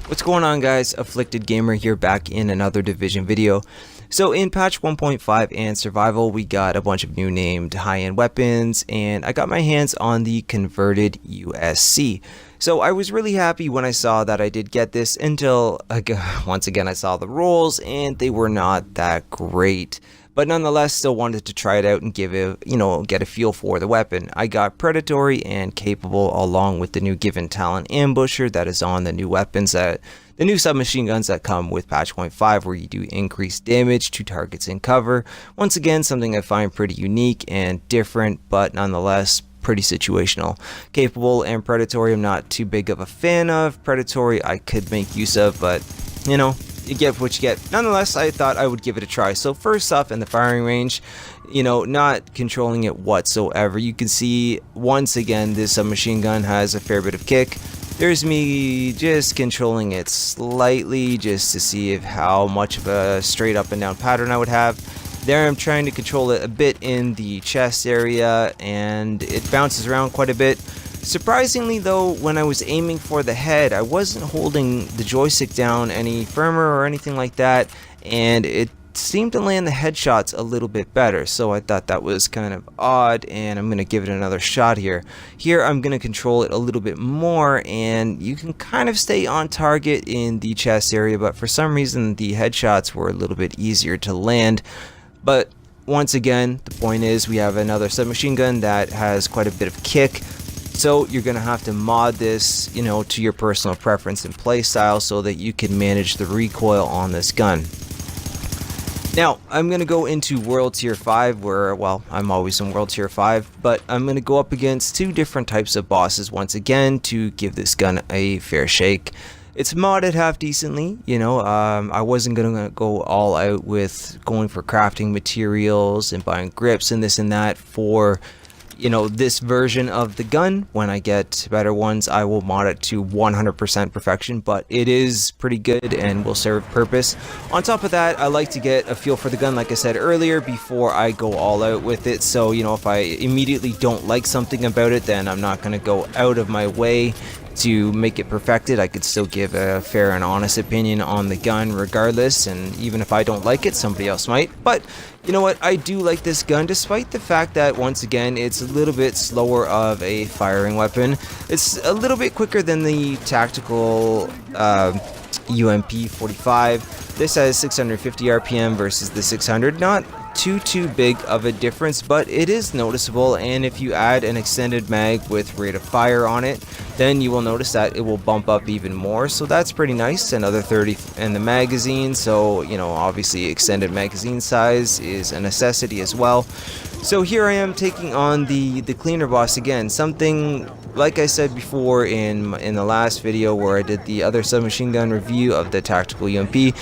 What's going on, guys? Afflicted Gamer here, back in another Division video. So in patch 1.5 and survival, we got a bunch of new named high-end weapons, and I got my hands on the converted USC. So I was really happy when I saw that I did get this until once again I saw the rolls and they were not that great. But nonetheless, still wanted to try it out and give it, get a feel for the weapon. I got predatory and capable, along with the new given talent ambusher that is on the new weapons, the new submachine guns that come with patch 1.5, where you do increased damage to targets in cover. Once again, something I find pretty unique and different, but nonetheless pretty situational. Capable and predatory, I'm not too big of a fan of. Predatory I could make use of, but you get what you get. Nonetheless, I thought I would give it a try. So first off, in the firing range, not controlling it whatsoever. You can see once again this submachine gun has a fair bit of kick. There's me just controlling it slightly just to see how much of a straight up and down pattern I would have. There I'm trying to control it a bit in the chest area, and it bounces around quite a bit. Surprisingly though, when I was aiming for the head, I wasn't holding the joystick down any firmer or anything like that, and it seemed to land the headshots a little bit better. So I thought that was kind of odd, and I'm going to give it another shot here. Here I'm going to control it a little bit more, and you can kind of stay on target in the chest area, but for some reason the headshots were a little bit easier to land. But once again, the point is we have another submachine gun that has quite a bit of kick. So you're going to have to mod this, to your personal preference and play style so that you can manage the recoil on this gun. Now, I'm going to go into World Tier 5 where, well, I'm always in World Tier 5, but I'm going to go up against two different types of bosses once again to give this gun a fair shake. It's modded half decently, I wasn't going to go all out with going for crafting materials and buying grips and this and that for this version of the gun. When I get better ones, I will mod it to 100% perfection, but it is pretty good and will serve purpose. On top of that, I like to get a feel for the gun, like I said earlier, before I go all out with it. So, if I immediately don't like something about it, then I'm not going to go out of my way to make it perfected. I could still give a fair and honest opinion on the gun regardless, and even if I don't like it, somebody else might. But you know what, I do like this gun, despite the fact that once again it's a little bit slower of a firing weapon. It's a little bit quicker than the tactical UMP 45. This has 650 RPM versus the 600. Not too big of a difference, but it is noticeable, and if you add an extended mag with rate of fire on it, then you will notice that it will bump up even more. So that's pretty nice. Another 30 in the magazine, so obviously extended magazine size is a necessity as well. So here I am taking on the cleaner boss again, something like I said before in the last video where I did the other submachine gun review of the tactical UMP.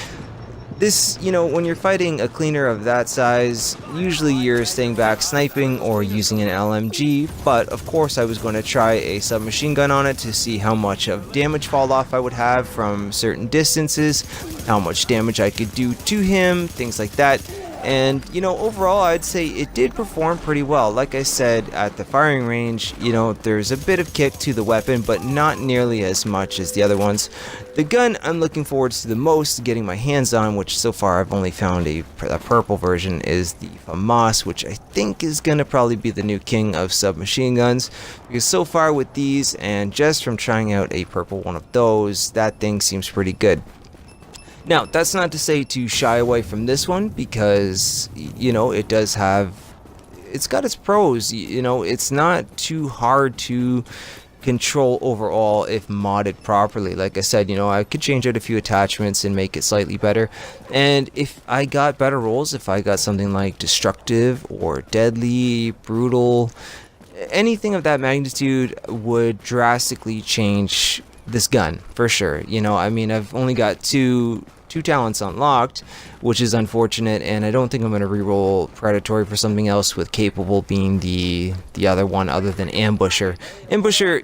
This, when you're fighting a cleaner of that size, usually you're staying back sniping or using an LMG, but of course I was going to try a submachine gun on it to see how much of damage fall off I would have from certain distances, how much damage I could do to him, things like that. And, overall, I'd say it did perform pretty well. Like I said, at the firing range, there's a bit of kick to the weapon, but not nearly as much as the other ones. The gun I'm looking forward to the most getting my hands on, which so far I've only found a purple version, is the FAMAS, which I think is going to probably be the new king of submachine guns. Because so far with these, and just from trying out a purple one of those, that thing seems pretty good. Now, that's not to say to shy away from this one, because, it's got its pros. It's not too hard to control overall if modded properly. Like I said, I could change out a few attachments and make it slightly better. And if I got better rolls, if I got something like destructive or deadly, brutal, anything of that magnitude would drastically change this gun for sure. I've only got two talents unlocked, which is unfortunate, and I don't think I'm going to reroll predatory for something else, with capable being the other one other than ambusher. Ambusher,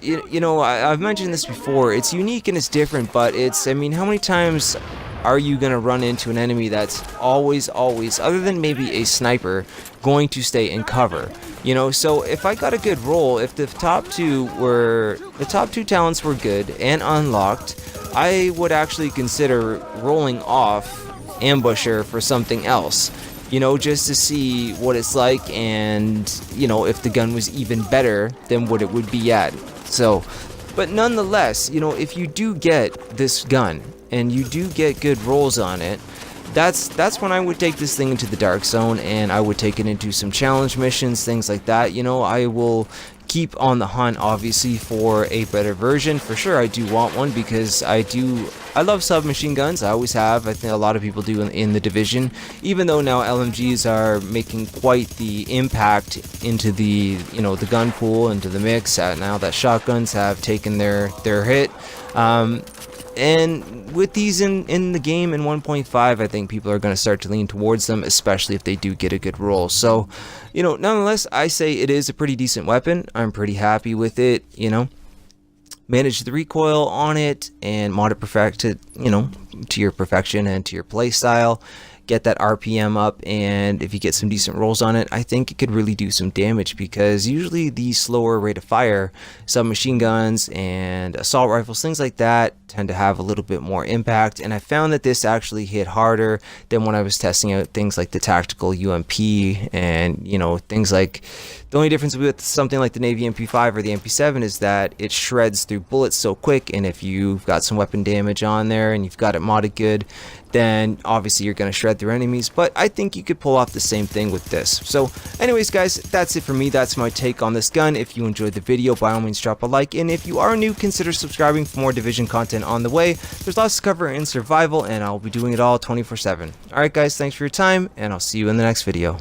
I've mentioned this before, it's unique and it's different, but how many times are you going to run into an enemy that's always, other than maybe a sniper, going to stay in cover? You know, so if I got a good roll, if the top two talents were good and unlocked, I would actually consider rolling off Ambusher for something else, you know, just to see what it's like, and you know, if the gun was even better than what it would be at. So, but nonetheless, you know, if you do get this gun and you do get good rolls on it, that's when I would take this thing into the dark zone, and I would take it into some challenge missions, things like that. You know, I will keep on the hunt, obviously, for a better version. For sure, I do want one, because I love submachine guns. I always have. I think a lot of people do in the Division, even though now LMGs are making quite the impact into the, you know, the gun pool, into the mix. Now that shotguns have taken their hit. And with these in the game in 1.5, I think people are going to start to lean towards them, especially if they do get a good roll. So, you know, nonetheless, I say it is a pretty decent weapon. I'm pretty happy with it, you know. Manage the recoil on it and mod it perfected, you know, to your perfection and to your play style. Get that RPM up, and if you get some decent rolls on it, I think it could really do some damage, because usually the slower rate of fire submachine guns and assault rifles, things like that, tend to have a little bit more impact. And I found that this actually hit harder than when I was testing out things like the tactical UMP, and you know, things like, the only difference with something like the Navy MP5 or the MP7 is that it shreds through bullets so quick, and if you've got some weapon damage on there and you've got it modded good, then obviously you're going to shred through enemies. But I think you could pull off the same thing with this. So anyways, guys, that's it for me. That's my take on this gun. If you enjoyed the video, by all means drop a like, and if you are new, consider subscribing for more Division content on the way. There's lots to cover in survival, and I'll be doing it all 24/7. Alright guys, thanks for your time, and I'll see you in the next video.